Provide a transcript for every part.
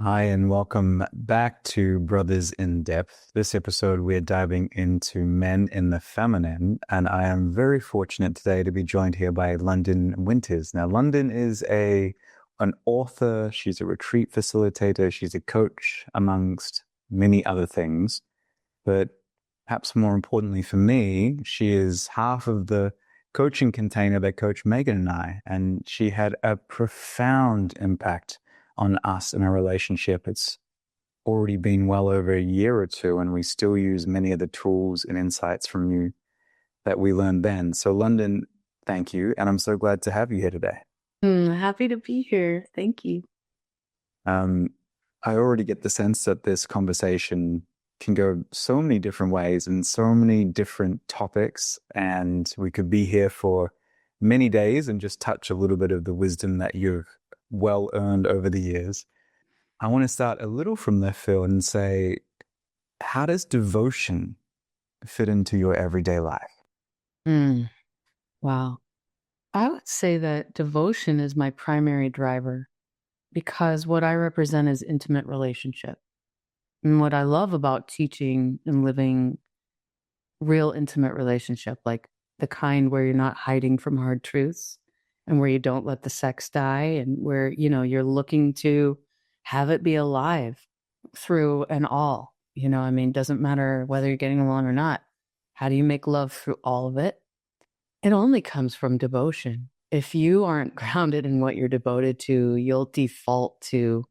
Hi, and welcome back to Brothers in Depth. This episode, we're diving into men in the feminine, and I am very fortunate today to be joined here by Londin Winters. Now, Londin is an author, she's a retreat facilitator, she's a coach, amongst many other things. But perhaps more importantly for me, she is half of the coaching container that Coach Megan and I, and she had a profound impact on us in our relationship. It's already been well over a year or two, and we still use many of the tools and insights from you that we learned then. So, London, thank you. And I'm so glad to have you here today. Happy to be here. Thank you. I already get the sense that this conversation can go so many different ways and so many different topics. And we could be here for many days and just touch a little bit of the wisdom that you've well earned over the years. I want to start a little from left field and say, how does devotion fit into your everyday life? Wow. I would say that devotion is my primary driver because what I represent is intimate relationship. And what I love about teaching and living real intimate relationship, like the kind where you're not hiding from hard truths and where you don't let the sex die and where, you're looking to have it be alive through and all, doesn't matter whether you're getting along or not. How do you make love through all of it? It only comes from devotion. If you aren't grounded in what you're devoted to, you'll default to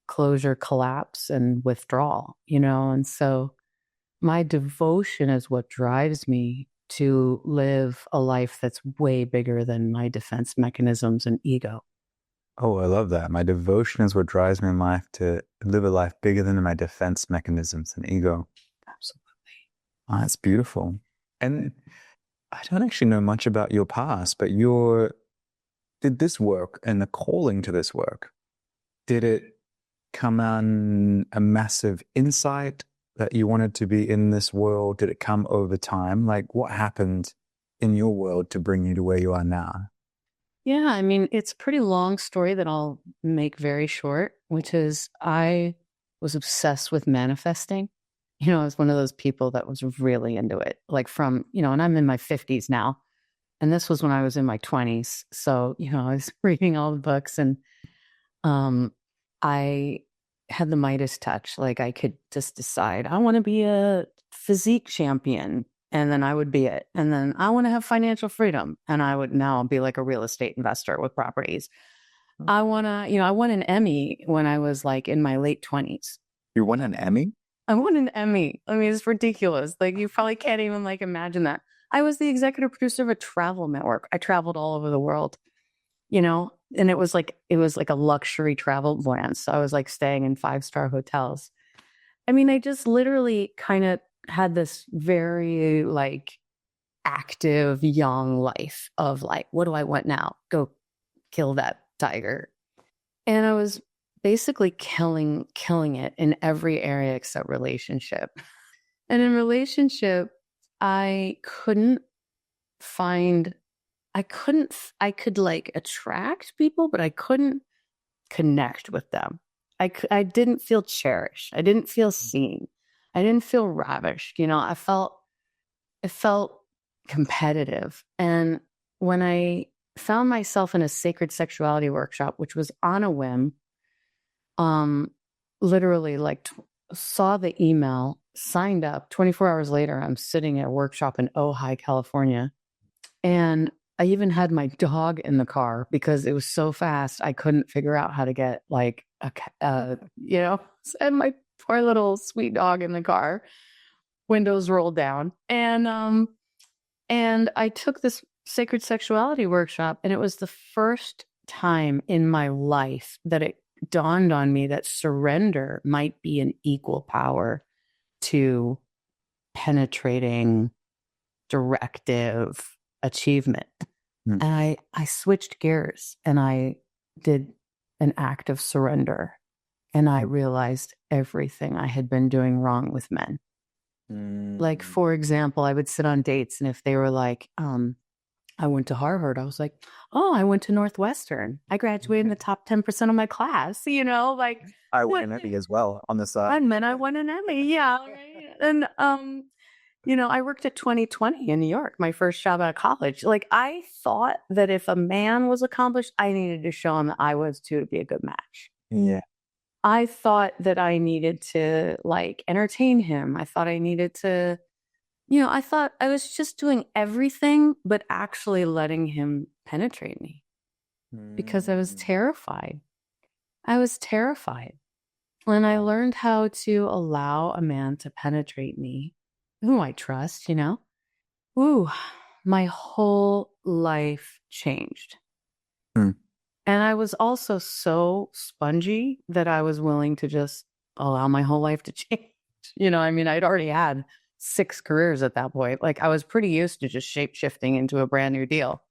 closure, collapse, and withdrawal, And so my devotion is what drives me to live a life that's way bigger than my defense mechanisms and ego. Oh, I love that. My devotion is what drives me in life to live a life bigger than my defense mechanisms and ego. Absolutely. Oh, that's beautiful. And I don't actually know much about your past, but did this work and the calling to this work, did it come on a massive insight that you wanted to be in this world? Did it come over time? Like, what happened in your world to bring you to where you are now? Yeah, it's a pretty long story that I'll make very short, which is I was obsessed with manifesting. I was one of those people that was really into it, like and I'm in my 50s now. And this was when I was in my 20s. So, I was reading all the books and I had the Midas touch. Like I could just decide, I want to be a physique champion. And then I would be it. And then I want to have financial freedom. And I would now be like a real estate investor with properties. I won an Emmy when I was like in my late 20s. You won an Emmy? I won an Emmy. It's ridiculous. Like you probably can't even like imagine that. I was the executive producer of a travel network. I traveled all over the world, and it was like a luxury travel brand. So I was like staying in 5-star hotels. I just literally kind of had this very like active young life of like, what do I want now? Go kill that tiger. And I was basically killing it in every area except relationship. And in relationship, I could like attract people, but I couldn't connect with them. I didn't feel cherished. I didn't feel seen. I didn't feel ravished. It felt competitive. And when I found myself in a sacred sexuality workshop, which was on a whim, literally like saw the email, signed up. 24 hours later, I'm sitting at a workshop in Ojai, California. And I even had my dog in the car because it was so fast. I couldn't figure out how to get like and my poor little sweet dog in the car, windows rolled down. And I took this sacred sexuality workshop, and it was the first time in my life that it dawned on me that surrender might be an equal power to penetrating directive achievement. And I switched gears and I did an act of surrender, and I realized everything I had been doing wrong with men. Like, for example, I would sit on dates, and if they were like, I went to Harvard, I was like, oh, I went to Northwestern. I graduated in the top 10% of my class, like I won What? an Emmy as well on the side. And then I won an Emmy. Yeah. Right. And, I worked at 2020 in New York, my first job out of college. Like, I thought that if a man was accomplished, I needed to show him that I was too to be a good match. Yeah. I thought that I needed to like entertain him. I thought I needed to, I thought I was just doing everything, but actually letting him penetrate me because I was Mm. terrified. I was terrified. When I learned how to allow a man to penetrate me, who I trust, ooh, my whole life changed. Mm. And I was also so spongy that I was willing to just allow my whole life to change. I'd already had 6 careers at that point. Like, I was pretty used to just shape shifting into a brand new deal.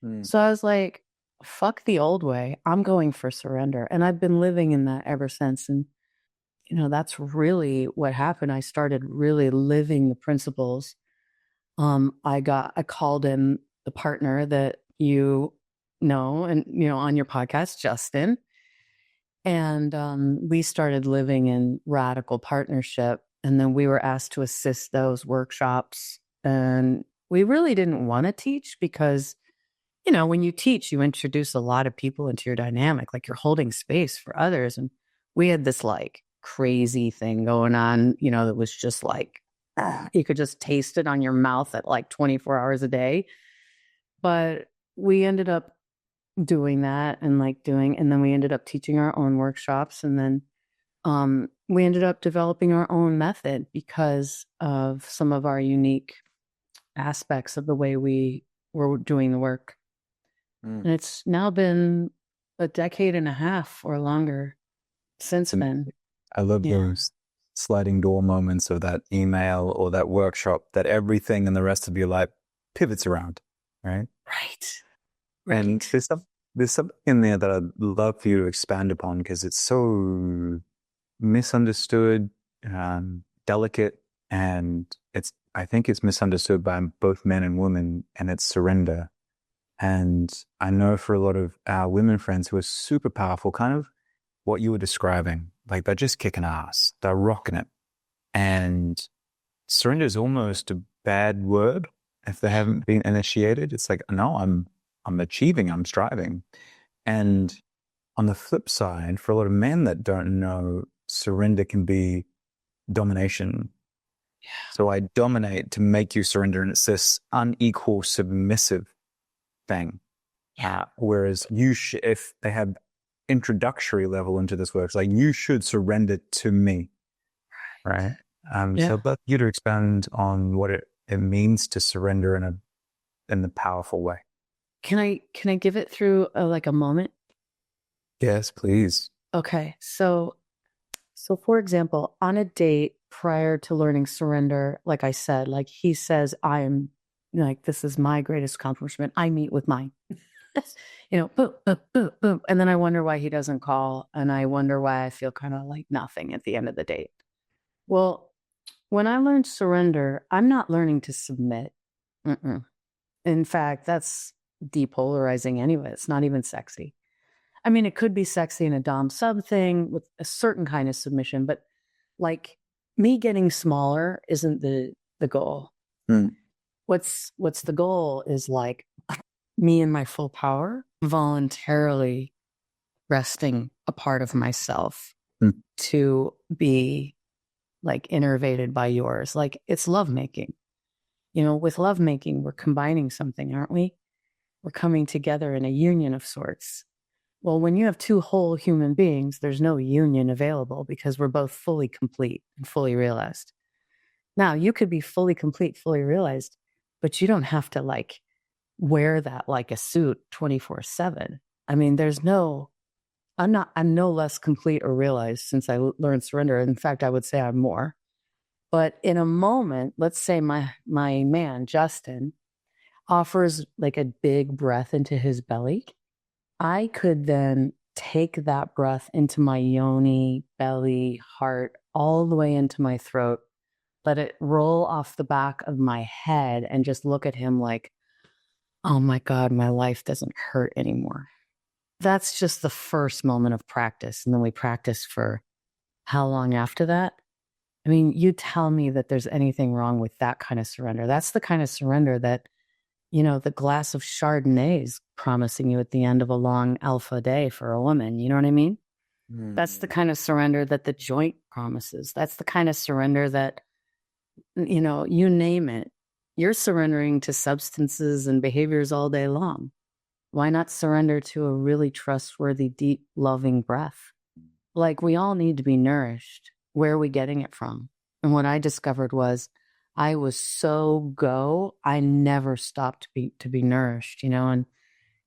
Mm. So I was like, fuck the old way. I'm going for surrender. And I've been living in that ever since. And, that's really what happened. I started really living the principles. I called in the partner that you know, and, on your podcast, Justin. And we started living in radical partnership. And then we were asked to assist those workshops. And we really didn't want to teach because, when you teach, you introduce a lot of people into your dynamic, like you're holding space for others. And we had this like crazy thing going on, that was just like, you could just taste it on your mouth at like 24 hours a day. But we ended up doing that and then we ended up teaching our own workshops. And then we ended up developing our own method because of some of our unique aspects of the way we were doing the work. Mm. And it's now been a decade and a half or longer since then. I love those sliding door moments of that email or that workshop that everything in the rest of your life pivots around, right? Right. And there's something in there that I'd love for you to expand upon because it's so misunderstood, delicate, and I think it's misunderstood by both men and women, and it's surrender. And I know for a lot of our women friends who are super powerful, kind of what you were describing, like they're just kicking ass, they're rocking it. And surrender is almost a bad word if they haven't been initiated. It's like, no, I'm achieving, I'm striving. And on the flip side, for a lot of men that don't know, surrender can be domination. Yeah. So I dominate to make you surrender. And it's this unequal, submissive thing. Yeah. Whereas if they have introductory level into this work, it's like, you should surrender to me. Right. So I'd love you to expand on what it means to surrender in a powerful way. Can I give it through a moment? Yes, please. Okay. So for example, on a date prior to learning surrender, like I said, like he says, I am like, this is my greatest accomplishment. I meet with mine, boom, boom, boom, boom. And then I wonder why he doesn't call. And I wonder why I feel kind of like nothing at the end of the date. Well, when I learned surrender, I'm not learning to submit. Mm-mm. In fact, that's depolarizing anyway. It's not even sexy. I mean, it could be sexy in a dom sub thing with a certain kind of submission, but like me getting smaller isn't the goal. Mm. What's the goal is like me in my full power, voluntarily resting a part of myself to be like innervated by yours. Like it's lovemaking. With lovemaking, we're combining something, aren't we? We're coming together in a union of sorts. Well, when you have 2 whole human beings, there's no union available because we're both fully complete and fully realized. Now, you could be fully complete, fully realized, but you don't have to like wear that like a suit 24/7. I mean, I'm no less complete or realized since I learned surrender. In fact, I would say I'm more. But in a moment, let's say my man, Justin, offers like a big breath into his belly. I could then take that breath into my yoni, belly, heart, all the way into my throat, let it roll off the back of my head and just look at him like, oh my God, my life doesn't hurt anymore. That's just the first moment of practice. And then we practice for how long after that? I mean, you tell me that there's anything wrong with that kind of surrender. That's the kind of surrender that, the glass of Chardonnay is promising you at the end of a long alpha day for a woman. You know what I mean? That's the kind of surrender that the joint promises. That's the kind of surrender that, you name it. You're surrendering to substances and behaviors all day long. Why not surrender to a really trustworthy, deep, loving breath? Like, we all need to be nourished. Where are we getting it from? And what I discovered was I was so I never stopped to be nourished, and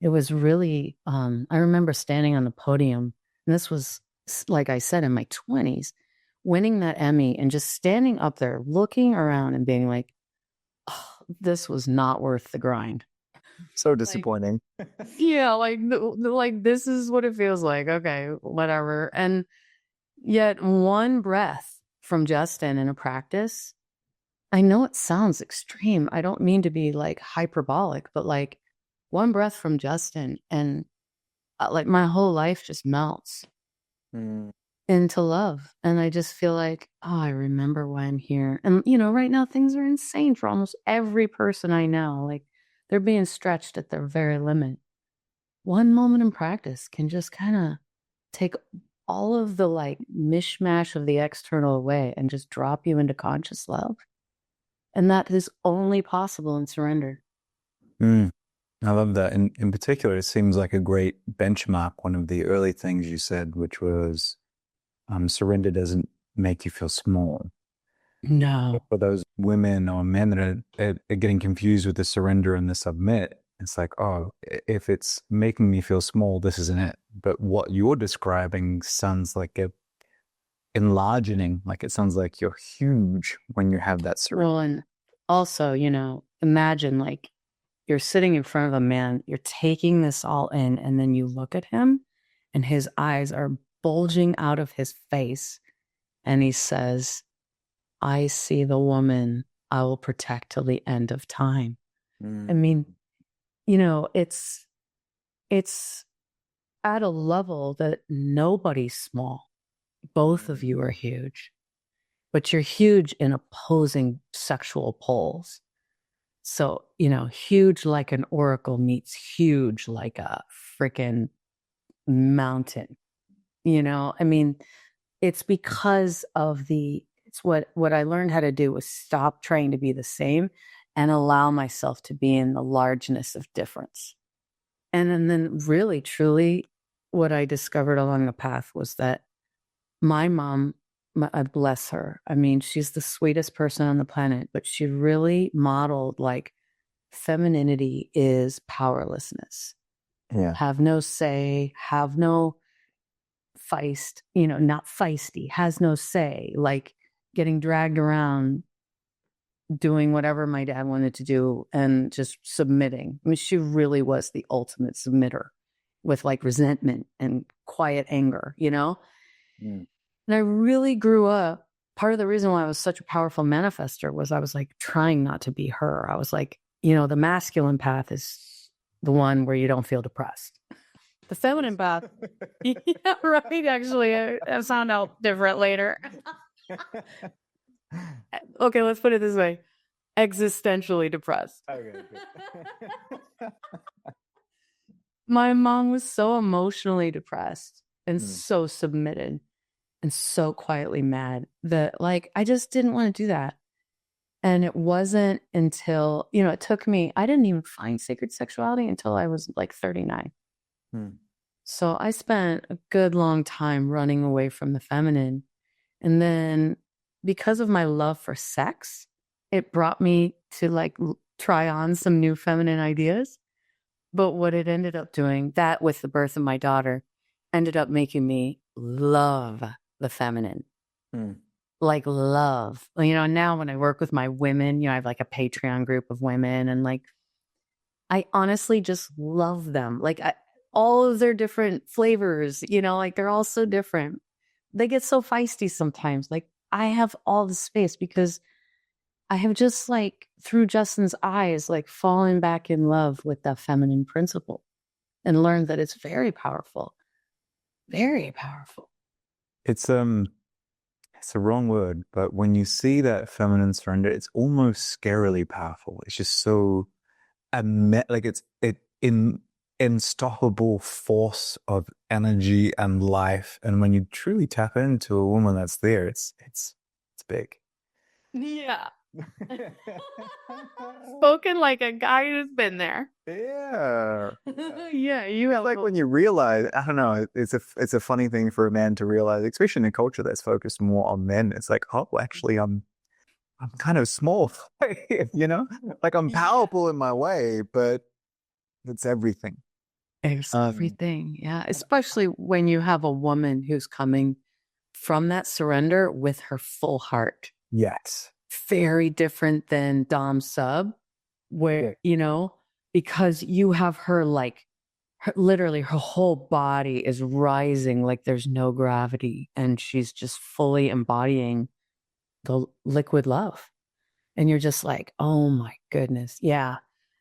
it was really, I remember standing on the podium, and this was, like I said, in my 20s, winning that Emmy and just standing up there, looking around and being like, oh, this was not worth the grind. So disappointing. Yeah, like this is what it feels like. Okay, whatever. And yet one breath from Justin in a practice, I know it sounds extreme. I don't mean to be like hyperbolic, but like one breath from Justin and like my whole life just melts into love. And I just feel like, oh, I remember why I'm here. And, right now things are insane for almost every person I know. Like they're being stretched at their very limit. One moment in practice can just kind of take all of the like mishmash of the external away and just drop you into conscious love. And that is only possible in surrender. I love that. In particular, it seems like a great benchmark. One of the early things you said, which was surrender doesn't make you feel small. No. For those women or men that are getting confused with the surrender and the submit, it's like, oh, if it's making me feel small, this isn't it. But what you're describing sounds like enlarging, like it sounds like you're huge when you have that surrender. Well, and also, imagine like you're sitting in front of a man, you're taking this all in, and then you look at him and his eyes are bulging out of his face. And he says, I see the woman I will protect till the end of time. I mean, it's at a level that nobody's small. Both of you are huge, but you're huge in opposing sexual poles. So, huge like an oracle meets huge like a freaking mountain. I mean, it's because of it's what I learned how to do was stop trying to be the same and allow myself to be in the largeness of difference. And then really, truly, what I discovered along the path was that my mom, bless her. I mean, she's the sweetest person on the planet, but she really modeled like femininity is powerlessness. Yeah. Have no say, have no feist, not feisty, has no say, like getting dragged around doing whatever my dad wanted to do and just submitting. I mean, she really was the ultimate submitter with like resentment and quiet anger, And I really grew up. Part of the reason why I was such a powerful manifester was I was like trying not to be her. I was like, the masculine path is the one where you don't feel depressed. The feminine path, yeah, right. Actually, I sound out different later. Okay, let's put it this way: existentially depressed. Okay, good. My mom was so emotionally depressed and so submitted and so quietly mad that like I just didn't want to do that. And it wasn't until, it took me, I didn't even find sacred sexuality until I was like 39. So I spent a good long time running away from the feminine. And then because of my love for sex, it brought me to like try on some new feminine ideas. But what it ended up doing, that with the birth of my daughter, ended up making me love the feminine. Like love. Now when I work with my women, I have like a Patreon group of women and like, I honestly just love them. Like all of their different flavors, like they're all so different. They get so feisty sometimes. Like I have all the space because I have just like through Justin's eyes, like fallen back in love with the feminine principle and learned that it's very powerful. Very powerful. It's it's the wrong word, but when you see that feminine surrender, it's almost scarily powerful. It's just so like it's in unstoppable force of energy and life. And when you truly tap into a woman that's there, it's big. Yeah. Spoken like a guy who's been there. Yeah. Yeah, you It's have like when you realize, I don't know, it's a funny thing for a man to realize, especially in a culture that's focused more on men. It's like, oh, actually, I'm kind of small, you know, like I'm powerful in my way, but it's everything. Um, everything. Yeah, especially when you have a woman who's coming from that surrender with her full heart. yes. Very different than Dom Sub, where, because you have her like, literally her whole body is rising like there's no gravity, and she's just fully embodying the liquid love. And you're just like, oh my goodness. Yeah.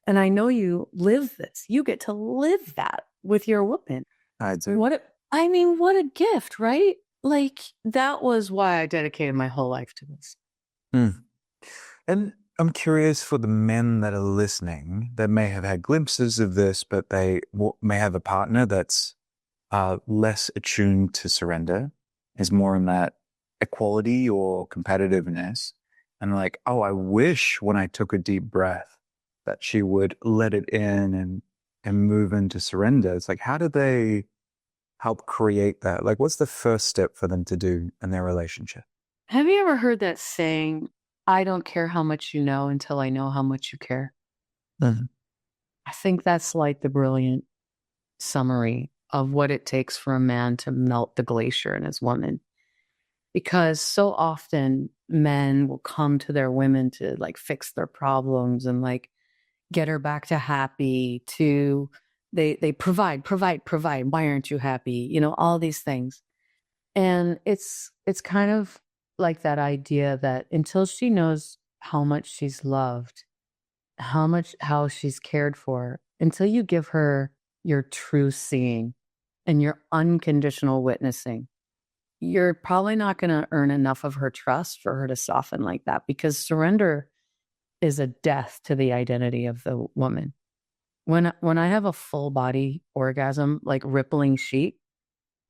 And I know you live this. You get to live that with your woman. I do. What a gift, right? Like, that was why I dedicated my whole life to this. Mm. And I'm curious for the men that are listening that may have had glimpses of this, but they may have a partner that's less attuned to surrender, is more in that equality or competitiveness. And like, oh, I wish when I took a deep breath that she would let it in and move into surrender. It's like, how do they help create that? Like, what's the first step for them to do in their relationship? Have you ever heard that saying, I don't care how much you know until I know how much you care? Mhm. I think that's like the brilliant summary of what it takes for a man to melt the glacier in his woman. Because so often men will come to their women to like fix their problems and like get her back to happy, to they provide, provide, provide. Why aren't you happy? All these things. And it's kind of like that idea that until she knows how much she's loved, how she's cared for, until you give her your true seeing and your unconditional witnessing, you're probably not going to earn enough of her trust for her to soften like that, because surrender is a death to the identity of the woman. When I have a full body orgasm, like rippling sheet,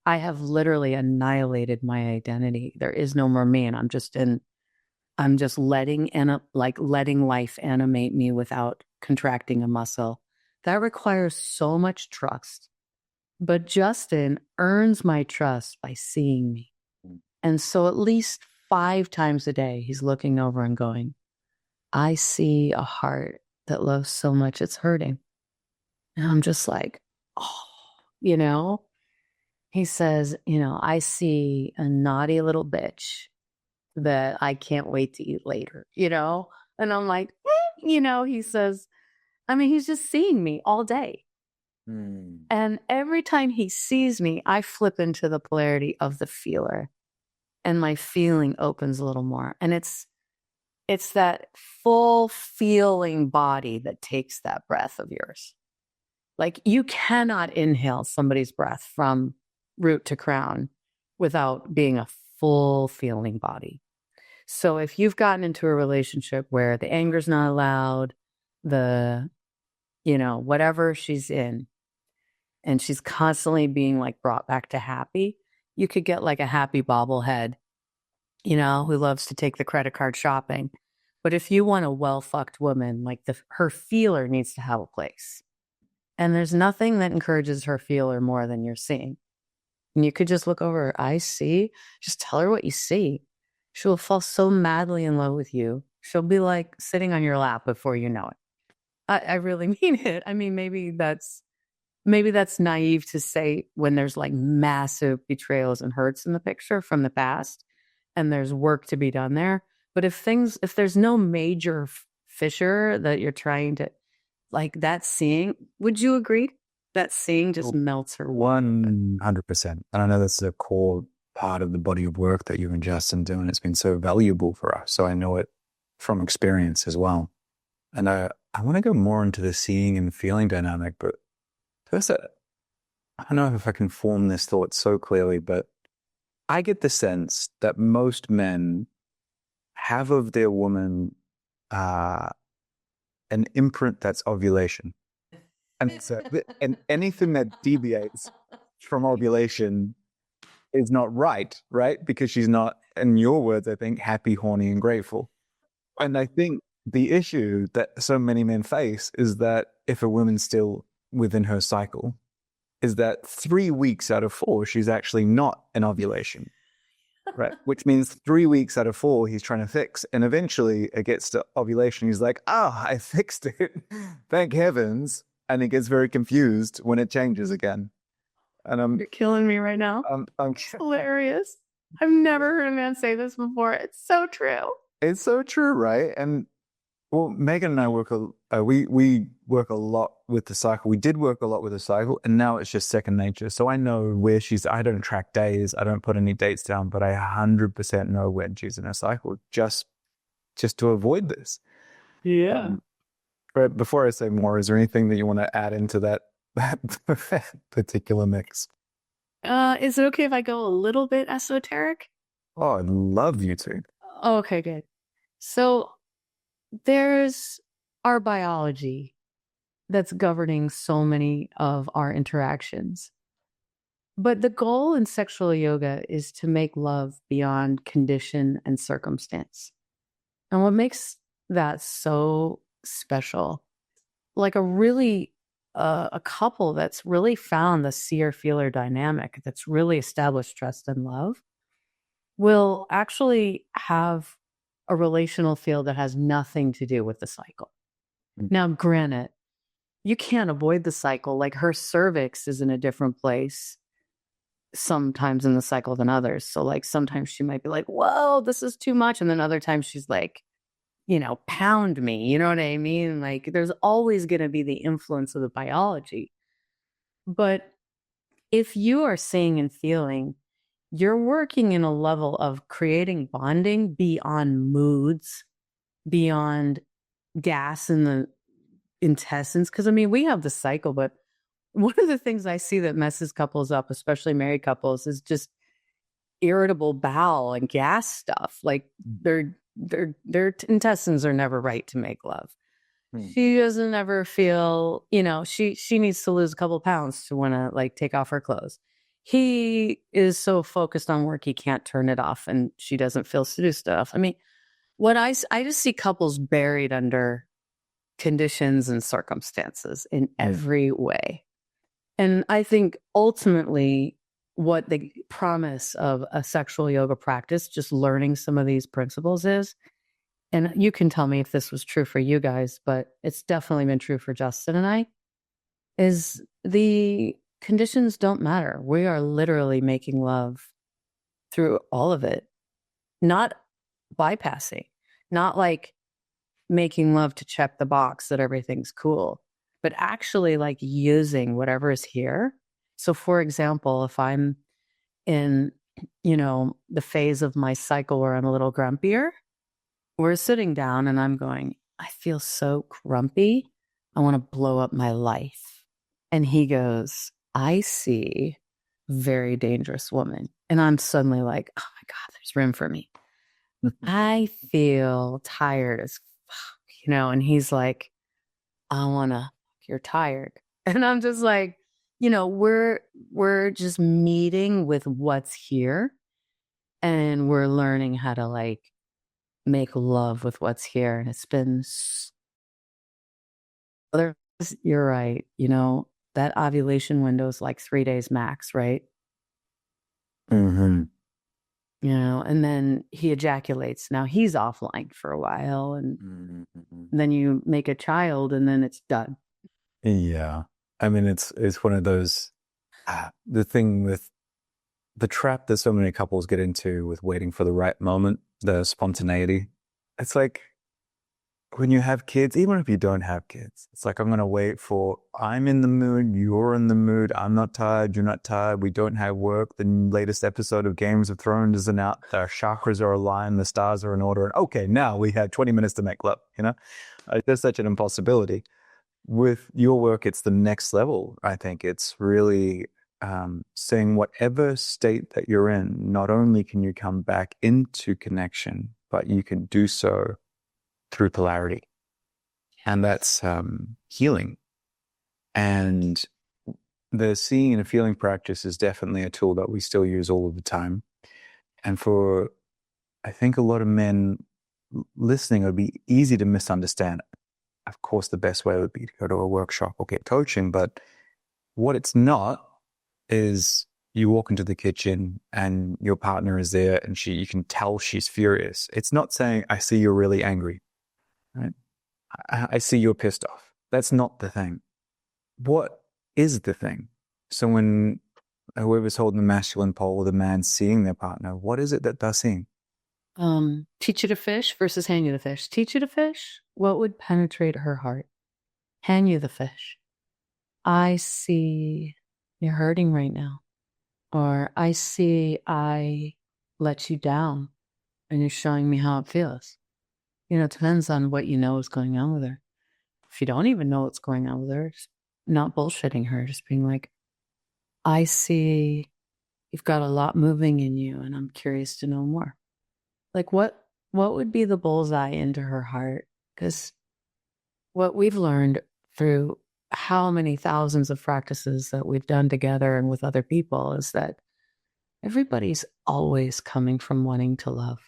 I have literally annihilated my identity. There is no more me, and I'm just letting life animate me without contracting a muscle. That requires so much trust. But Justin earns my trust by seeing me. And so at least 5 times a day, he's looking over and going, I see a heart that loves so much it's hurting. And I'm just like, oh, you know? He says, I see a naughty little bitch that I can't wait to eat later. And I'm like, he says, he's just seeing me all day. Mm. And every time he sees me, I flip into the polarity of the feeler, and my feeling opens a little more. And it's that full feeling body that takes that breath of yours. Like, you cannot inhale somebody's breath from root to crown without being a full feeling body. So if you've gotten into a relationship where the anger's not allowed, the, whatever she's in, and she's constantly being like brought back to happy, you could get like a happy bobblehead, who loves to take the credit card shopping. But if you want a well-fucked woman, like her feeler needs to have a place. And there's nothing that encourages her feeler more than your seeing. And you could just look over her eyes, see, just tell her what you see. She will fall so madly in love with you. She'll be like sitting on your lap before you know it. I really mean it. Maybe that's naive to say when there's like massive betrayals and hurts in the picture from the past and there's work to be done there. But if there's no major fissure that you're trying to, like, that seeing, would you agree? That seeing just melts her. 100%. And I know that's a core part of the body of work that you and Justin do, and it's been so valuable for us. So I know it from experience as well. And I want to go more into the seeing and feeling dynamic, but first, I don't know if I can form this thought so clearly, but I get the sense that most men have of their woman uh, an imprint that's ovulation. And so, and anything that deviates from ovulation is not right, right? Because she's not, in your words, I think, happy, horny, and grateful. And I think the issue that so many men face is that if a woman's still within her cycle, is that 3 weeks out of four, she's actually not in ovulation, right? Which means 3 weeks out of four, he's trying to fix. And eventually it gets to ovulation. He's like, oh, I fixed it. Thank heavens. And he gets very confused when it changes again. And You're killing me right now. It's hilarious. I've never heard a man say this before. It's so true. It's so true, right? And well, Megan and I we work a lot with the cycle. We did work a lot with the cycle, and now it's just second nature. So I know where she's. I don't track days. I don't put any dates down, but I 100% know when she's in her cycle, just to avoid this. Yeah. But before I say more, is there anything that you want to add into that particular mix? Is it okay if I go a little bit esoteric? Oh, I'd love you to. Okay, good. So there's our biology that's governing so many of our interactions. But the goal in sexual yoga is to make love beyond condition and circumstance. And what makes that so special, like a couple that's really found the seer-feeler dynamic, that's really established trust and love, will actually have a relational field that has nothing to do with the cycle. Now, granted, you can't avoid the cycle. Like her cervix is in a different place sometimes in the cycle than others. So like sometimes she might be like, whoa, this is too much. And then other times she's like, pound me. You know what I mean? Like there's always going to be the influence of the biology. But if you are seeing and feeling, you're working in a level of creating bonding beyond moods, beyond gas in the intestines. Because, I mean, we have the cycle, but one of the things I see that messes couples up, especially married couples, is just irritable bowel and gas stuff. Like their intestines are never right to make love. She doesn't ever feel, she needs to lose a couple of pounds to want to like take off her clothes. He is so focused on work, he can't turn it off, and she doesn't feel to do stuff. I mean, I just see couples buried under conditions and circumstances in every way. And I think ultimately what the promise of a sexual yoga practice, just learning some of these principles is, and you can tell me if this was true for you guys, but it's definitely been true for Justin and I, is the conditions don't matter. We are literally making love through all of it, not bypassing, not like making love to check the box that everything's cool, but actually like using whatever is here. So for example, if I'm in, the phase of my cycle where I'm a little grumpier, we're sitting down and I'm going, I feel so grumpy. I want to blow up my life. And he goes, I see very dangerous woman. And I'm suddenly like, oh my God, there's room for me. I feel tired as fuck, and he's like, you're tired. And I'm just like, we're just meeting with what's here, and we're learning how to like make love with what's here. And it's been, you're right. That ovulation window is like 3 days max, right? Mm-hmm. And then he ejaculates. Now he's offline for a while, and then you make a child, and then it's done. Yeah. I mean, it's one of those, the thing with the trap that so many couples get into with waiting for the right moment, the spontaneity. It's like when you have kids, even if you don't have kids, it's like, I'm going to wait for, I'm in the mood, you're in the mood, I'm not tired, you're not tired, we don't have work, the latest episode of Games of Thrones isn't out, our chakras are aligned, the stars are in order, and okay, now we have 20 minutes to make love, There's such an impossibility. With your work, it's the next level, I think. It's really saying whatever state that you're in, not only can you come back into connection, but you can do so through polarity. And that's healing. And the seeing and a feeling practice is definitely a tool that we still use all of the time. And for, I think, a lot of men listening, it would be easy to misunderstand. Of course, the best way would be to go to a workshop or get coaching. But what it's not is you walk into the kitchen and your partner is there and you can tell she's furious. It's not saying, I see you're really angry, right? I see you're pissed off. That's not the thing. What is the thing? So when whoever's holding the masculine pole, the man seeing their partner, what is it that they're seeing? Teach you to fish versus hand you the fish. Teach you to fish. What would penetrate her heart? Hand you the fish. I see you're hurting right now. Or I see I let you down and you're showing me how it feels. It depends on what you know is going on with her. If you don't even know what's going on with her, just not bullshitting her, just being like, I see you've got a lot moving in you and I'm curious to know more. Like what would be the bullseye into her heart? Because what we've learned through how many thousands of practices that we've done together and with other people is that everybody's always coming from wanting to love.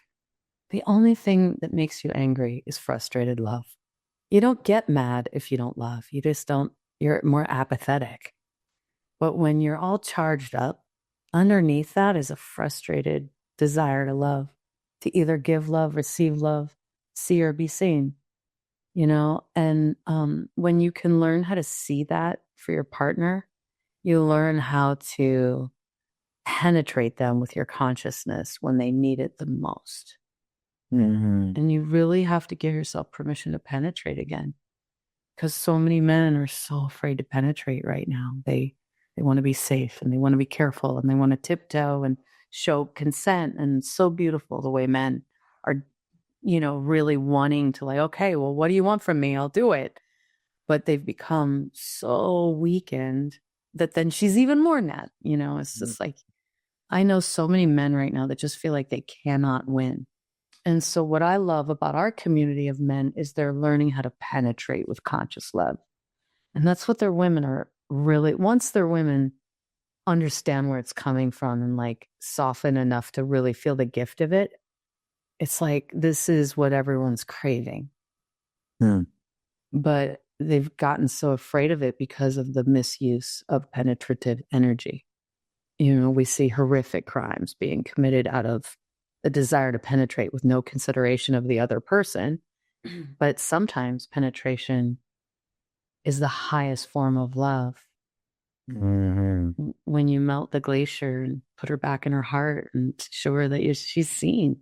The only thing that makes you angry is frustrated love. You don't get mad if you don't love. You just don't, you're more apathetic. But when you're all charged up, underneath that is a frustrated desire to love, to either give love, receive love, see or be seen, And when you can learn how to see that for your partner, you learn how to penetrate them with your consciousness when they need it the most. Mm-hmm. And you really have to give yourself permission to penetrate again. Because so many men are so afraid to penetrate right now. They want to be safe and they want to be careful and they want to tiptoe and show consent. And it's so beautiful the way men are, really wanting to like, okay, well, what do you want from me? I'll do it. But they've become so weakened that then she's even more net. It's just like, I know so many men right now that just feel like they cannot win. And so what I love about our community of men is they're learning how to penetrate with conscious love. And that's what their women are really, once their women understand where it's coming from and like soften enough to really feel the gift of it, it's like, this is what everyone's craving. But they've gotten so afraid of it because of the misuse of penetrative energy. We see horrific crimes being committed out of the desire to penetrate with no consideration of the other person. But sometimes penetration is the highest form of love. Mm-hmm. When you melt the glacier and put her back in her heart and show her that she's seen.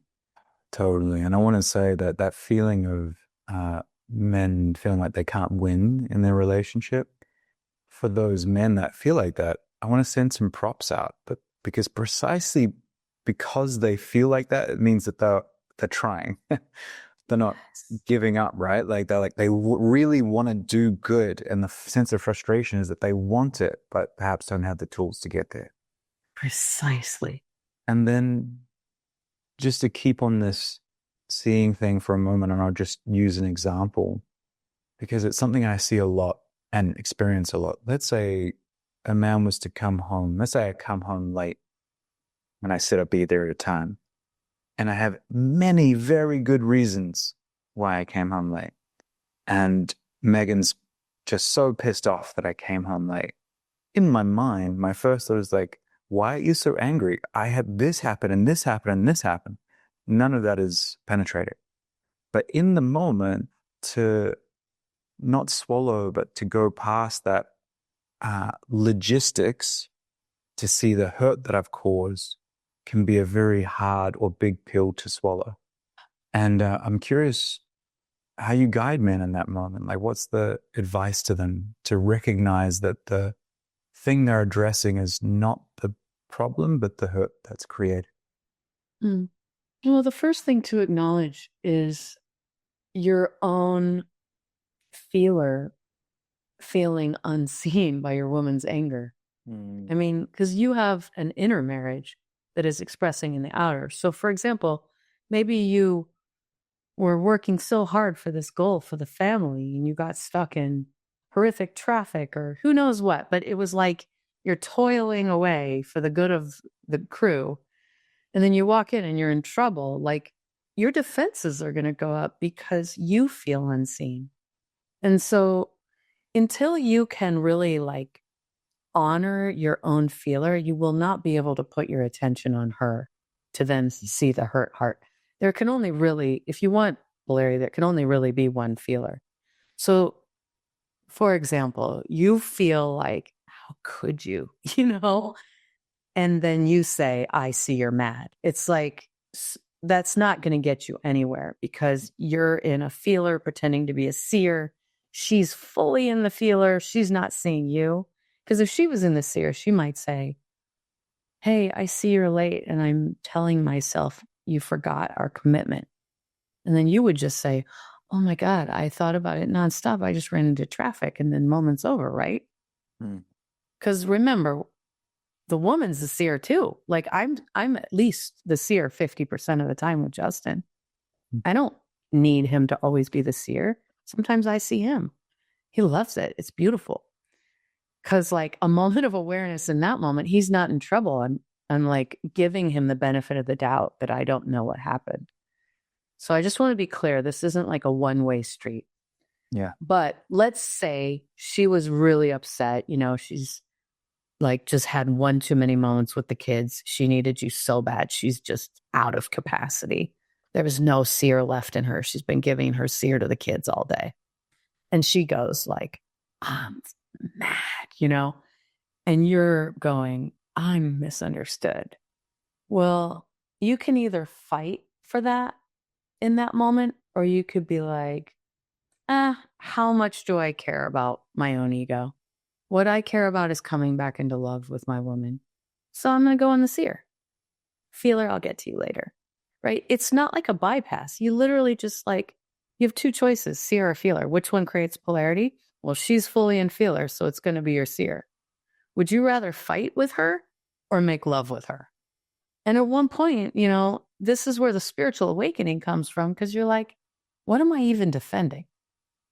Totally. And I want to say that feeling of men feeling like they can't win in their relationship, for those men that feel like that, I want to send some props out. But because precisely because they feel like that, it means that they're trying. They're not giving up, right? Like they really want to do good. And the sense of frustration is that they want it, but perhaps don't have the tools to get there. Precisely. And then just to keep on this seeing thing for a moment, and I'll just use an example because it's something I see a lot and experience a lot. Let's say a man was to come home. Let's say I come home late and I said I'd be there at a time. And I have many very good reasons why I came home late. And Megan's just so pissed off that I came home late. In my mind, my first thought is like, why are you so angry? I had this happen and this happened and this happened. None of that is penetrated. But in the moment, to not swallow, but to go past that logistics to see the hurt that I've caused can be a very hard or big pill to swallow. And I'm curious how you guide men in that moment. Like, what's the advice to them to recognize that the thing they're addressing is not the problem, but the hurt that's created? Well, the first thing to acknowledge is your own feeling unseen by your woman's anger. I mean, because you have an inner marriage that is expressing in the outer. So, for example, maybe you were working so hard for this goal for the family and you got stuck in horrific traffic or who knows what, but it was like you're toiling away for the good of the crew. And then you walk in and you're in trouble. Like your defenses are going to go up because you feel unseen. And so until you can really like honor your own feeler, you will not be able to put your attention on her to then see the hurt heart. There can only really, if you want polarity, there can only really be one feeler. So, for example, you feel like, how could you, you know? And then you say, I see you're mad. It's like, that's not going to get you anywhere because you're in a feeler pretending to be a seer. She's fully in the feeler. She's not seeing you. Because if she was in the seer, she might say, hey, I see you're late and I'm telling myself you forgot our commitment. And then you would just say, oh my God, I thought about it nonstop. I just ran into traffic and then moment's over, right? Because remember, the woman's the seer too. Like I'm at least the seer 50% of the time with Justin. I don't need him to always be the seer. Sometimes I see him. He loves it. It's beautiful. Because like a moment of awareness in that moment, he's not in trouble. I'm like giving him the benefit of the doubt that I don't know what happened. So I just want to be clear. This isn't like a one-way street. Yeah. But let's say she was really upset. You know, she's like just had one too many moments with the kids. She needed you so bad. She's just out of capacity. There was no seer left in her. She's been giving her seer to the kids all day. And she goes like, I'm mad, you know? And you're going, I'm misunderstood. Well, you can either fight for that in that moment, or you could be like, how much do I care about my own ego? What I care about is coming back into love with my woman. So I'm going to go on the seer. Feeler, I'll get to you later. Right? It's not like a bypass. You literally just like, you have two choices, seer or feeler. Which one creates polarity? Well, she's fully in feeler, so it's going to be your seer. Would you rather fight with her or make love with her? And at one point, you know, this is where the spiritual awakening comes from because you're like, what am I even defending?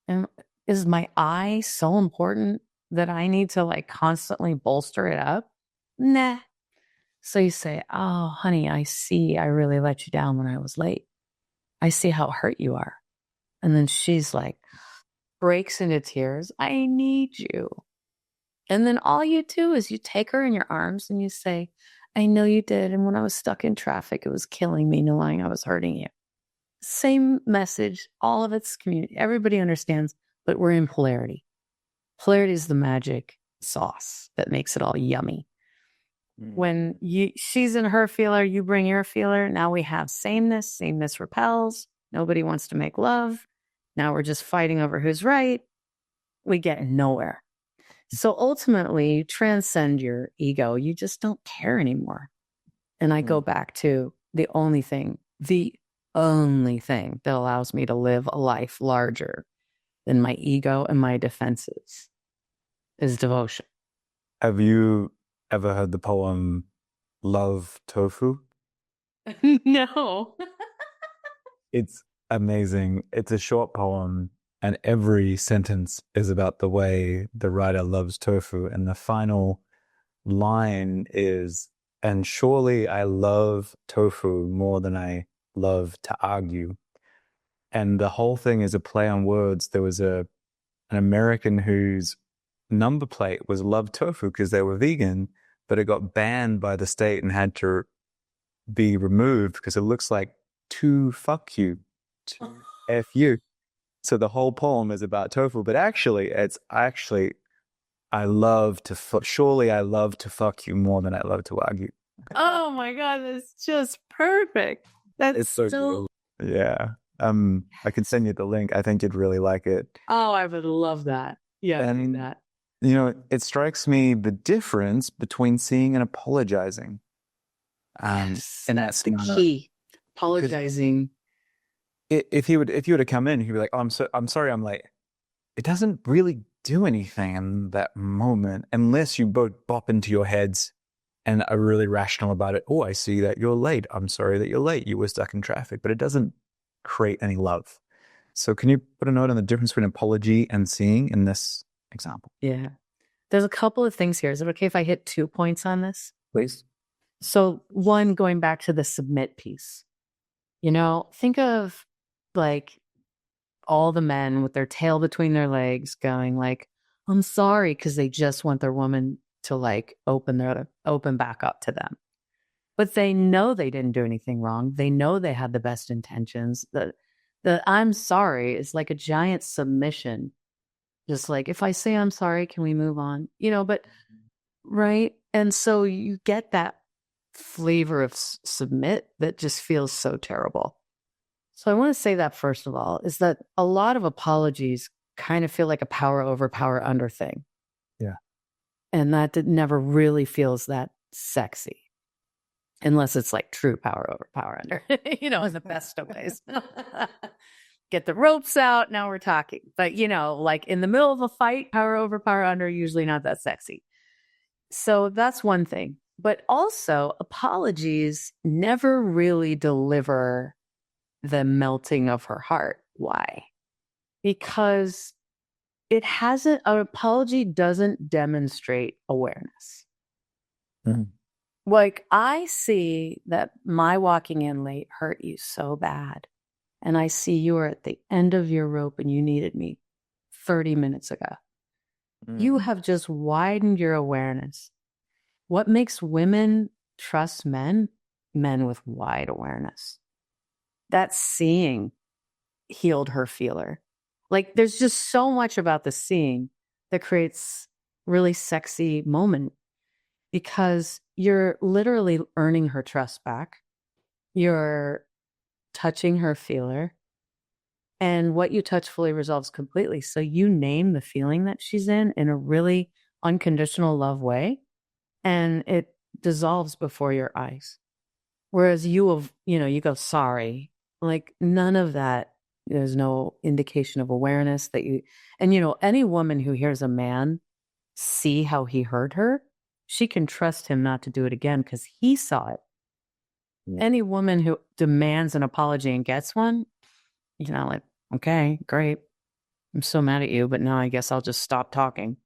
And is my I so important that I need to like constantly bolster it up? Nah. So you say, oh, honey, I see I really let you down when I was late. I see how hurt you are. And then she's like, breaks into tears. I need you. And then all you do is you take her in your arms and you say, I know you did. And when I was stuck in traffic, it was killing me knowing I was hurting you. Same message, all of it's community. Everybody understands, but we're in polarity. Polarity is the magic sauce that makes it all yummy. When she's in her feeler, you bring your feeler. Now we have sameness. Sameness repels. Nobody wants to make love. Now we're just fighting over who's right. We get nowhere. So ultimately, you transcend your ego. You just don't care anymore. And I go back to the only thing that allows me to live a life larger than my ego and my defenses is devotion. Have you ever heard the poem Love Tofu? No. It's amazing. It's a short poem, and every sentence is about the way the writer loves tofu. And the final line is, and surely I love tofu more than I love to argue. And the whole thing is a play on words. There was an American whose number plate was love tofu because they were vegan, but it got banned by the state and had to be removed because it looks like to fuck you, to F you. So the whole poem is about tofu, but actually, surely I love to fuck you more than I love to argue. Oh my God, that's just perfect. That's It's so cool. Yeah. I can send you the link. I think you'd really like it. Oh, I would love that. Yeah, I need that. You know, it strikes me the difference between seeing and apologizing. Yes, and that's the key. Apologizing. If you were to come in, he'd be like, "Oh, I'm sorry, I'm late." It doesn't really do anything in that moment unless you both bop into your heads and are really rational about it. Oh, I see that you're late. I'm sorry that you're late. You were stuck in traffic, but it doesn't create any love. So can you put a note on the difference between apology and seeing in this example? Yeah. There's a couple of things here. Is it okay if I hit 2 points on this? Please. So one, going back to the submit piece, think of like all the men with their tail between their legs going like, I'm sorry, because they just want their woman to like open back up to them. But they know they didn't do anything wrong. They know they had the best intentions. The I'm sorry is like a giant submission. Just like, if I say I'm sorry, can we move on? But right. And so you get that flavor of submit that just feels so terrible. So I want to say that first of all, is that a lot of apologies kind of feel like a power over, power under thing. Yeah. And that never really feels that sexy. Unless it's like true power over, power under, in the best of ways. Get the ropes out. Now we're talking. But, like in the middle of a fight, power over, power under, usually not that sexy. So that's one thing. But also, apologies never really deliver the melting of her heart. Why? Because an apology doesn't demonstrate awareness. Mm-hmm. Like, I see that my walking in late hurt you so bad. And I see you were at the end of your rope and you needed me 30 minutes ago. You have just widened your awareness. What makes women trust men? Men with wide awareness. That seeing healed her feeler. Like, there's just so much about the seeing that creates really sexy moment, because you're literally earning her trust back. You're touching her feeler. And what you touch fully resolves completely. So you name the feeling that she's in a really unconditional love way, and it dissolves before your eyes. Whereas you go, sorry, like none of that. There's no indication of awareness that and any woman who hears a man see how he hurt her, she can trust him not to do it again because he saw it. Yeah. Any woman who demands an apology and gets one, like, okay, great. I'm so mad at you, but now I guess I'll just stop talking.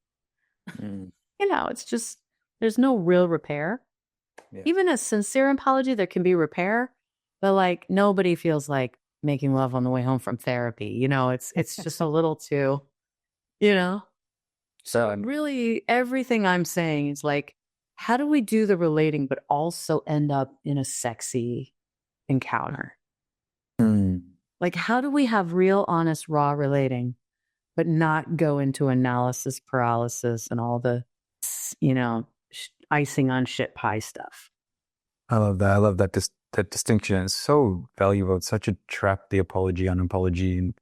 It's just, there's no real repair. Yeah. Even a sincere apology, there can be repair, but like nobody feels like making love on the way home from therapy. It's just a little too, So really everything I'm saying is like, how do we do the relating, but also end up in a sexy encounter? Like, how do we have real, honest, raw relating, but not go into analysis paralysis and all the, icing on shit pie stuff? I love that. I love that that distinction. It's so valuable. It's such a trap, the apology, unapology, and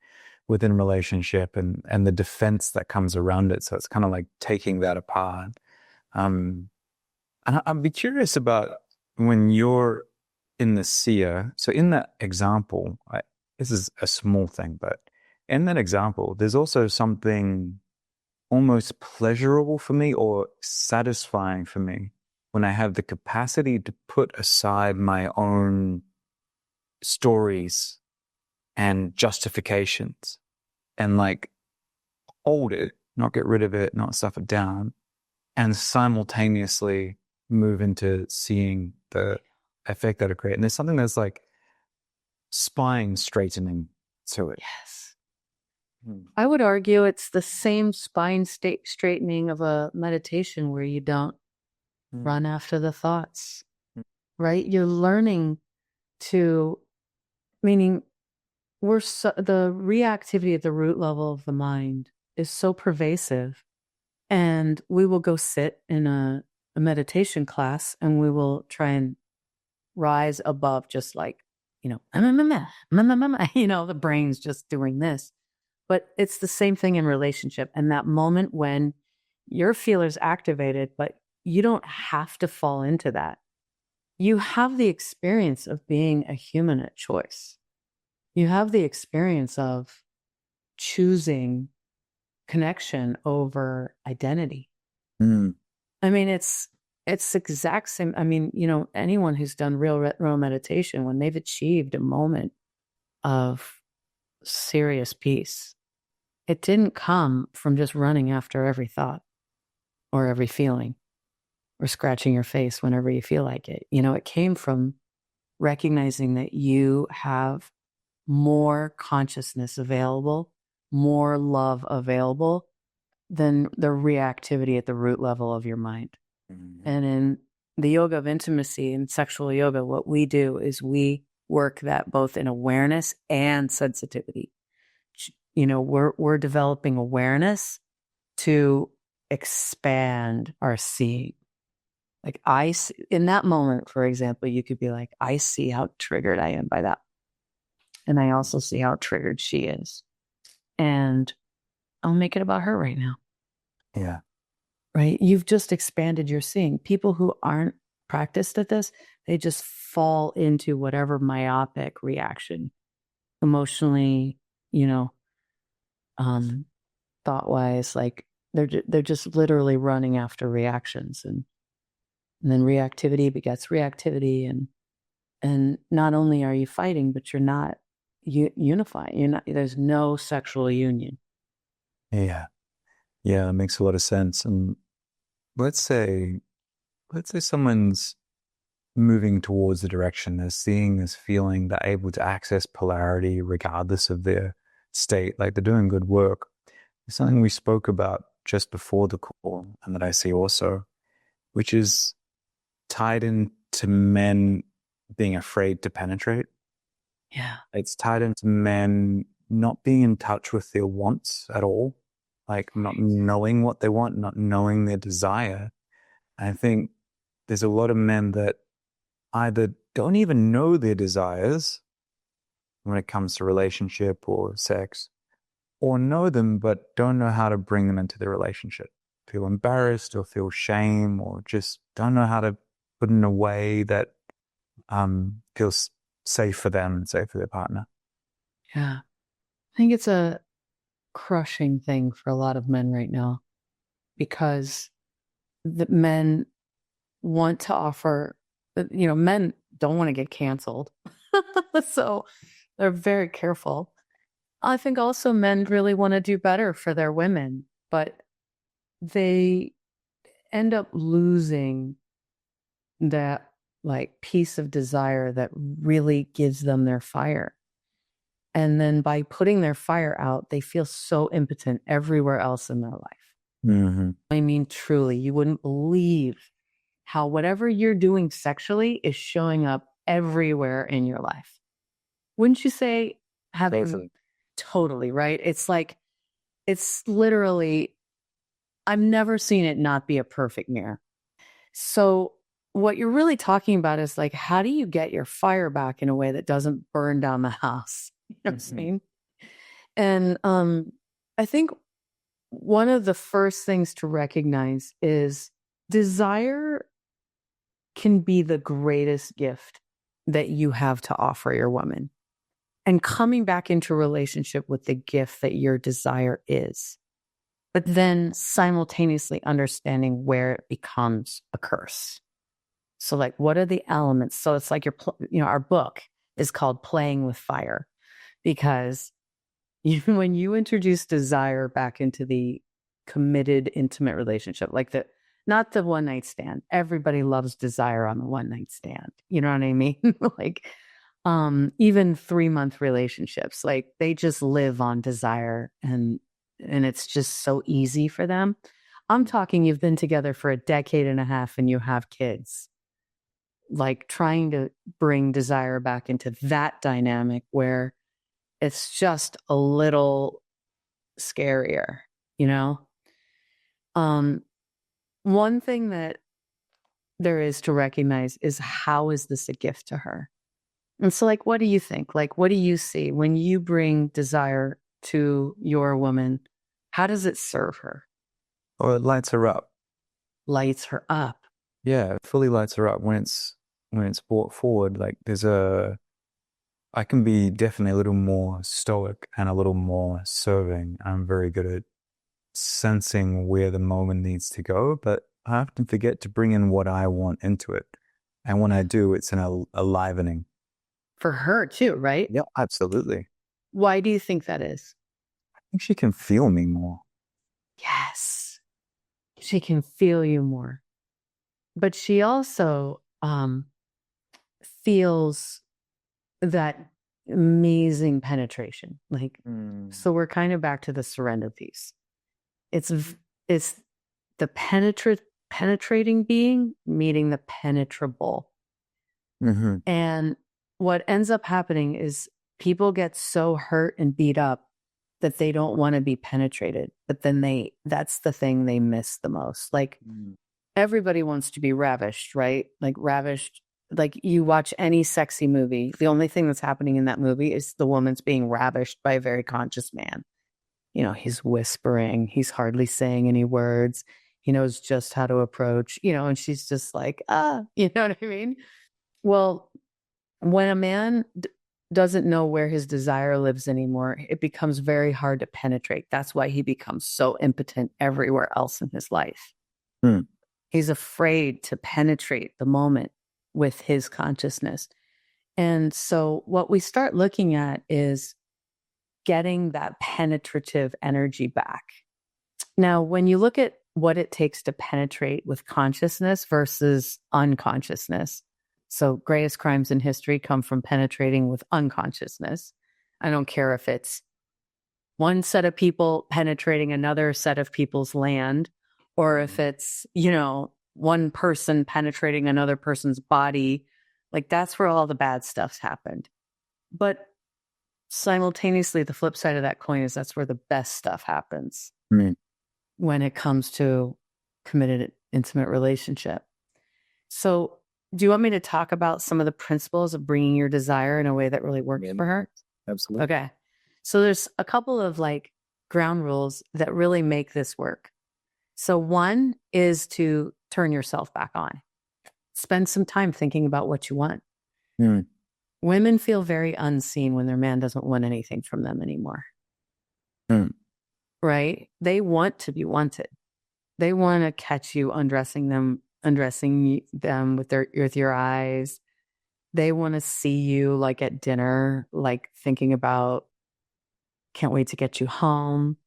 within relationship and the defense that comes around it. So it's kind of like taking that apart. And I'd be curious about when you're in the seer. So in that example, this is a small thing, but in that example, there's also something almost pleasurable for me or satisfying for me when I have the capacity to put aside my own stories and justifications and like hold it, not get rid of it, not stuff it down, and simultaneously move into seeing the effect that it creates. And there's something that's like spine straightening to it. Yes. I would argue it's the same spine straightening of a meditation where you don't run after the thoughts, right? You're learning to, meaning the reactivity at the root level of the mind is so pervasive. And we will go sit in a meditation class and we will try and rise above just like, the brain's just doing this. But it's the same thing in relationship. And that moment when your feeler's activated, but you don't have to fall into that. You have the experience of being a human at choice. You have the experience of choosing connection over identity. Mm. I mean, it's exact same. I mean, anyone who's done real meditation, when they've achieved a moment of serious peace, it didn't come from just running after every thought or every feeling or scratching your face whenever you feel like it. It came from recognizing that you have more consciousness available, more love available than the reactivity at the root level of your mind. Mhm. And in the yoga of intimacy and sexual yoga, what we do is we work that both in awareness and sensitivity. We're developing awareness to expand our seeing. Like in that moment, for example, you could be like, I see how triggered I am by that. And I also see how triggered she is. And I'll make it about her right now. Yeah. Right? You've just expanded your seeing. People who aren't practiced at this, they just fall into whatever myopic reaction, emotionally, you know, thought wise, like they're just literally running after reactions, and then reactivity begets reactivity, and not only are you fighting, but you're not unifying. You're not. There's no sexual union. Yeah. Yeah. It makes a lot of sense. And let's say, let's say someone's moving towards the direction, they're seeing this feeling, they're able to access polarity regardless of their state, like they're doing good work. It's something we spoke about just before the call and that I see also, which is tied into men being afraid to penetrate. Yeah. It's tied into men not being in touch with their wants at all, like not knowing what they want, not knowing their desire. I think there's a lot of men that either don't even know their desires when it comes to relationship or sex, or know them but don't know how to bring them into the relationship. Feel embarrassed or feel shame or just don't know how to put in a way that feels safe for them and safe for their partner. Yeah. I think it's a crushing thing for a lot of men right now, because the men want to offer, men don't want to get canceled. So they're very careful. I think also men really want to do better for their women, but they end up losing that like piece of desire that really gives them their fire. And then by putting their fire out, they feel so impotent everywhere else in their life. Mm-hmm. I mean, truly, you wouldn't believe how whatever you're doing sexually is showing up everywhere in your life. Wouldn't you say having totally, right? It's like, it's literally, I've never seen it not be a perfect mirror. So what you're really talking about is like, how do you get your fire back in a way that doesn't burn down the house? You know what I mean? And I think one of the first things to recognize is desire can be the greatest gift that you have to offer your woman. And coming back into a relationship with the gift that your desire is, but then simultaneously understanding where it becomes a curse. So like, what are the elements? So it's like our book is called Playing with Fire, because when you introduce desire back into the committed, intimate relationship, like not the one night stand. Everybody loves desire on the one night stand. You know what I mean? Like, even 3-month relationships, like they just live on desire, and it's just so easy for them. I'm talking, you've been together for a decade and a half and you have kids, like trying to bring desire back into that dynamic where it's just a little scarier, you know? One thing that there is to recognize is, how is this a gift to her? And so, like, what do you think? Like, what do you see when you bring desire to your woman? How does it serve her? Or it lights her up. Lights her up. Yeah, it fully lights her up when it's brought forward. Like I can be definitely a little more stoic and a little more serving. I'm very good at sensing where the moment needs to go, but I often forget to bring in what I want into it. And when I do, it's an alivening. For her too, right? Yeah, absolutely. Why do you think that is? I think she can feel me more. Yes. She can feel you more. But she also feels that amazing penetration. Like, so we're kind of back to the surrender piece. It's the penetrating being meeting the penetrable. Mm-hmm. And what ends up happening is people get so hurt and beat up that they don't want to be penetrated. But then that's the thing they miss the most. Like, everybody wants to be ravished, right? Like ravished. Like you watch any sexy movie, the only thing that's happening in that movie is the woman's being ravished by a very conscious man. You know, he's whispering, he's hardly saying any words. He knows just how to approach, and she's just like, you know what I mean? Well, when a man doesn't know where his desire lives anymore, it becomes very hard to penetrate. That's why he becomes so impotent everywhere else in his life. Mm. He's afraid to penetrate the moment with his consciousness. And so what we start looking at is getting that penetrative energy back. Now, when you look at what it takes to penetrate with consciousness versus unconsciousness, so greatest crimes in history come from penetrating with unconsciousness. I don't care if it's one set of people penetrating another set of people's land, or if it's, one person penetrating another person's body. Like that's where all the bad stuff's happened. But simultaneously, the flip side of that coin is that's where the best stuff happens when it comes to committed intimate relationship. So do you want me to talk about some of the principles of bringing your desire in a way that really works for her? Absolutely. Okay. So there's a couple of ground rules that really make this work. So one is to turn yourself back on. Spend some time thinking about what you want. Women feel very unseen when their man doesn't want anything from them anymore. Right? They want to be wanted. They want to catch you undressing them with your eyes. They want to see you at dinner, thinking about, can't wait to get you home.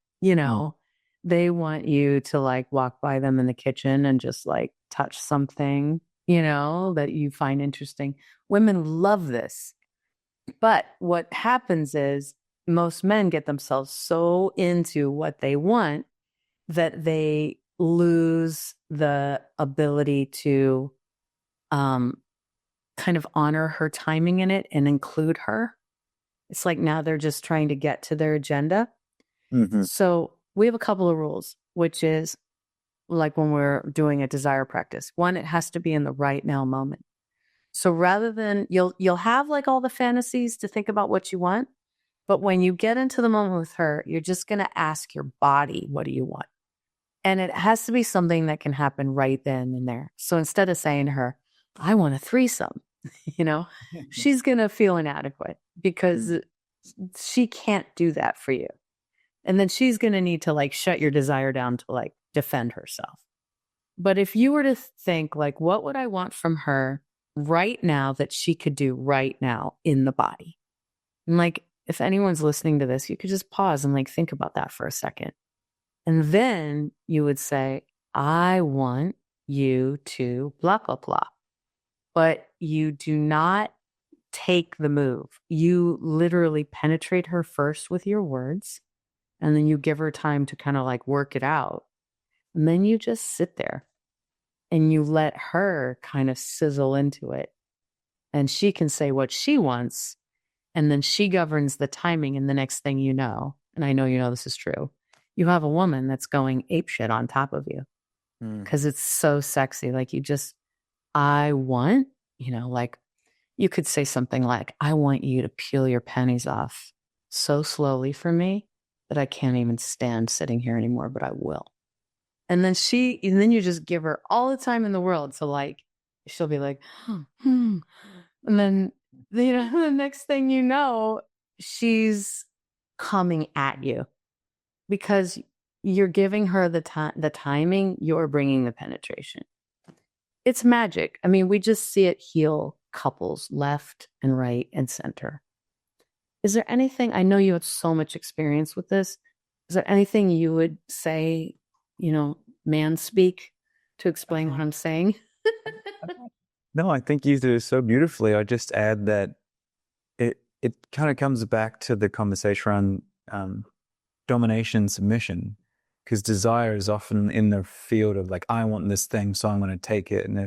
They want you to walk by them in the kitchen and just touch something, that you find interesting. Women love this. But what happens is most men get themselves so into what they want that they lose the ability to kind of honor her timing in it and include her. It's like now they're just trying to get to their agenda. So we have a couple of rules, which is like when we're doing a desire practice. One, it has to be in the right now moment. So rather than you'll have all the fantasies to think about what you want, but when you get into the moment with her, you're just going to ask your body, what do you want? And it has to be something that can happen right then and there. So instead of saying to her, I want a threesome, she's going to feel inadequate because she can't do that for you. And then she's going to need to shut your desire down to defend herself. But if you were to think what would I want from her right now that she could do right now in the body? And if anyone's listening to this, you could just pause and think about that for a second. And then you would say, I want you to blah, blah, blah. But you do not take the move. You literally penetrate her first with your words, and then you give her time to kind of work it out. And then you just sit there and you let her kind of sizzle into it. And she can say what she wants, and then she governs the timing. And the next thing you know, and I know this is true, you have a woman that's going apeshit on top of you because it's so sexy. I want, you could say something like, I want you to peel your panties off so slowly for me that I can't even stand sitting here anymore, but I will. And then you just give her all the time in the world. So she'll be like, and then, the next thing you know, she's coming at you because you're giving her the timing, you're bringing the penetration. It's magic. I mean, we just see it heal couples left and right and center. Is there anything, I know you have so much experience with this. Is there anything you would say, man speak to explain what I'm saying? No, I think you do so beautifully. I just add that it kind of comes back to the conversation around domination, submission, because desire is often in the field of like, I want this thing, so I'm going to take it. And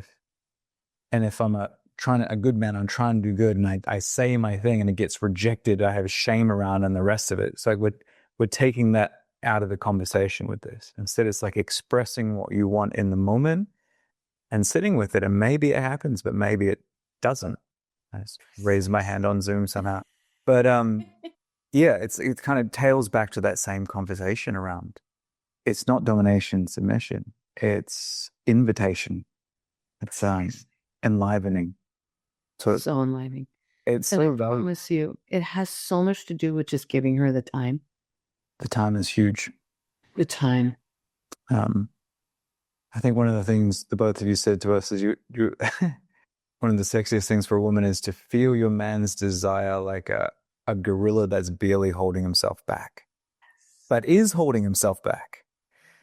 if I'm a good man, I'm trying to do good, and I say my thing and it gets rejected, I have shame around and the rest of it. So we're taking that out of the conversation with this. Instead, it's like expressing what you want in the moment and sitting with it. And maybe it happens, but maybe it doesn't. I just raised my hand on Zoom somehow. But yeah, it kind of tails back to that same conversation around it's not domination, submission. It's invitation. It's enlivening. So enlivening. It's and I promise you, it has so much to do with just giving her the time. The time is huge. The time. I think one of the things the both of you said to us is you one of the sexiest things for a woman is to feel your man's desire like a gorilla that's barely holding himself back, but is holding himself back.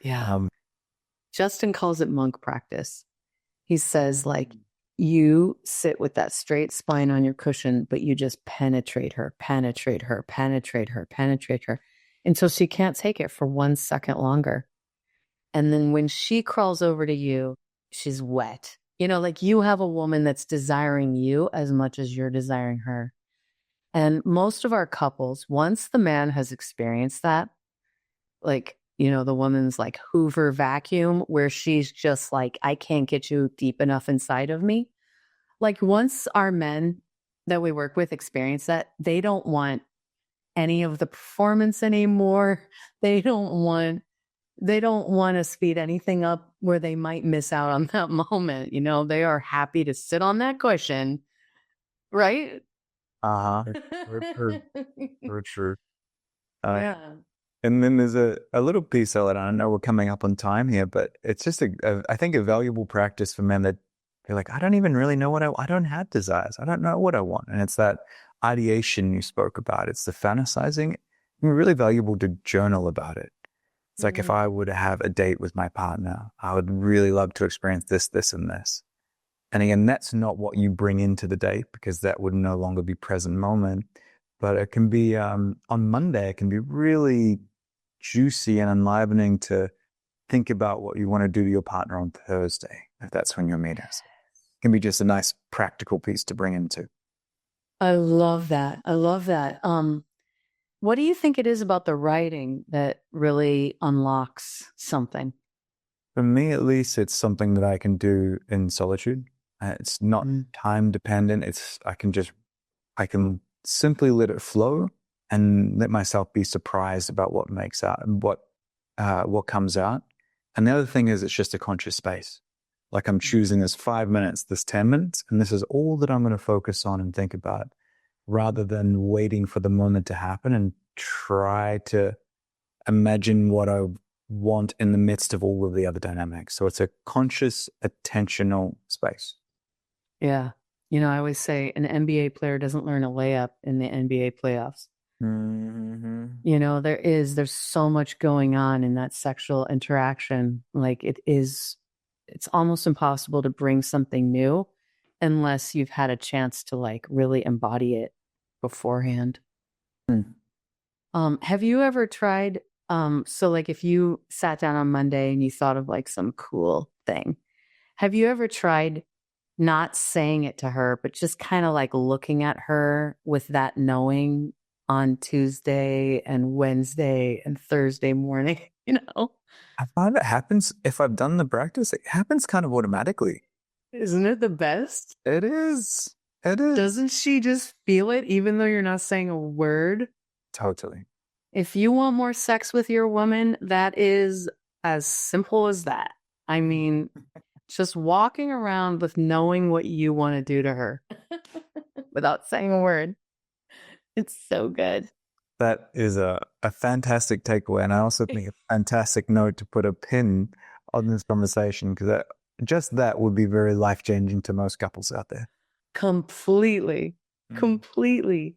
Yeah. Justin calls it monk practice. He says, like, you sit with that straight spine on your cushion, but you just penetrate her, penetrate her, penetrate her, penetrate her until she can't take it for 1 second longer. And then when she crawls over to you, she's wet. Like you have a woman that's desiring you as much as you're desiring her. And most of our couples, once the man has experienced that, like, the woman's like Hoover vacuum where she's just like, I can't get you deep enough inside of me. Like once our men that we work with experience that, they don't want any of the performance anymore. They don't want to speed anything up where they might miss out on that moment. They are happy to sit on that cushion, right? Very true. Yeah. And then there's a little piece of it. I know we're coming up on time here, but it's just I think a valuable practice for men that they're like, I don't even really know I don't have desires. I don't know what I want. And it's that ideation you spoke about. It's the fantasizing. It's really valuable to journal about it. It's like if I were to have a date with my partner, I would really love to experience this, this, and this. And again, that's not what you bring into the date because that would no longer be present moment. But it can be, on Monday, it can be really juicy and enlivening to think about what you want to do to your partner on Thursday, if that's when you're meeting. It can be just a nice practical piece to bring into. I love that. I love that. What do you think it is about the writing that really unlocks something? For me, at least, it's something that I can do in solitude. It's not time dependent. I can simply let it flow and let myself be surprised about what makes out and what comes out. And the other thing is, it's just a conscious space. Like I'm choosing this 5 minutes, this 10 minutes, and this is all that I'm going to focus on and think about, rather than waiting for the moment to happen and try to imagine what I want in the midst of all of the other dynamics. So it's a conscious, attentional space. Yeah. I always say an NBA player doesn't learn a layup in the NBA playoffs. Mm-hmm. There's so much going on in that sexual interaction. Like it's almost impossible to bring something new unless you've had a chance to like really embody it beforehand. Have you ever tried, so like if you sat down on Monday and you thought of like some cool thing, have you ever tried not saying it to her, but just kind of like looking at her with that knowing on Tuesday and Wednesday and Thursday morning, I find it happens if I've done the practice, it happens kind of automatically. Isn't it the best? It is. It is. Doesn't she just feel it even though you're not saying a word? Totally. If you want more sex with your woman, that is as simple as that. I mean, just walking around with knowing what you want to do to her without saying a word. It's so good. That is a fantastic takeaway. And I also think a fantastic note to put a pin on this conversation because just that would be very life changing to most couples out there. Completely. Completely.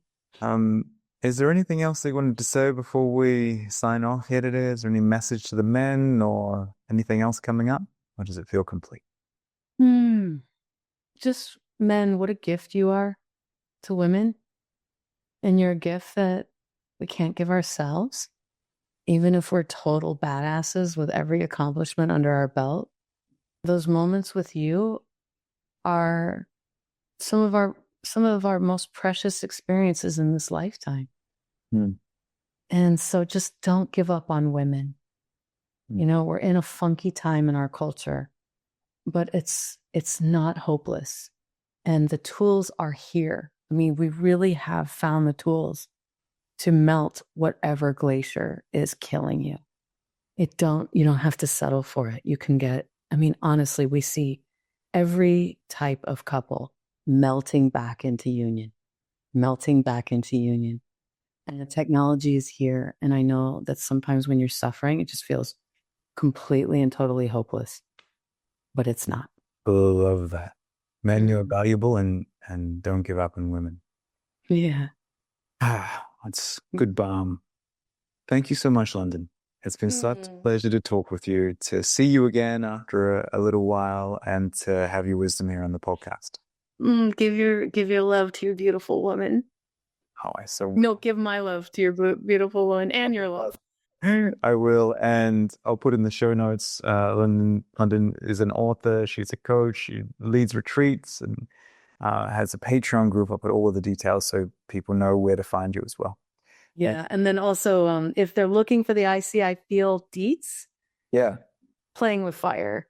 Is there anything else that you wanted to say before we sign off here today? Is there any message to the men or anything else coming up? Or does it feel complete? Just men, what a gift you are to women. And you're a gift that we can't give ourselves. Even if we're total badasses with every accomplishment under our belt, those moments with you are some of our most precious experiences in this lifetime. And so just don't give up on women. You know, we're in a funky time in our culture, but it's not hopeless. And the tools are here. I mean, we really have found the tools to melt whatever glacier is killing you. You don't have to settle for it. You can honestly, we see every type of couple melting back into union. And the technology is here. And I know that sometimes when you're suffering, it just feels completely and totally hopeless, but it's not. I love that. Men, you're valuable and don't give up on women. Yeah. That's good balm. Thank you so much, London. It's been such a pleasure to talk with you, to see you again after a little while, and to have your wisdom here on the podcast. Give your love to your beautiful woman. Give my love to your beautiful woman and your love. I will, and I'll put in the show notes. London is an author. She's a coach. She leads retreats and has a Patreon group. I'll put all of the details so people know where to find you as well. Yeah, and then also, if they're looking for the I See, I Feel deets, Playing with Fire,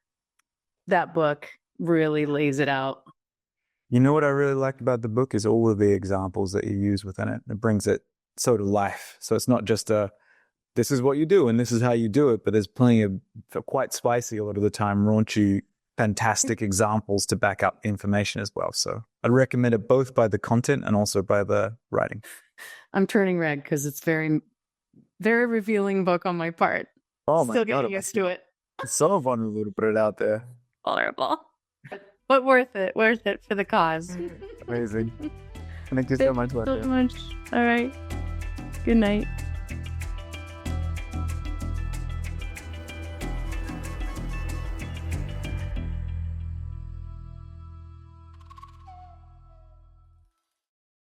that book really lays it out. You know what I really liked about the book is all of the examples that you use within it. It brings it so to life. So it's not just this is what you do and this is how you do it, but there's plenty of quite spicy a lot of the time, raunchy, fantastic examples to back up information as well. So I'd recommend it both by the content and also by the writing. I'm turning red because it's very, very revealing book on my part. Oh my Still God. getting used to it. It's so vulnerable to put it out there. Vulnerable. But worth it for the cause. Amazing. Thank you so much. All right. Good night.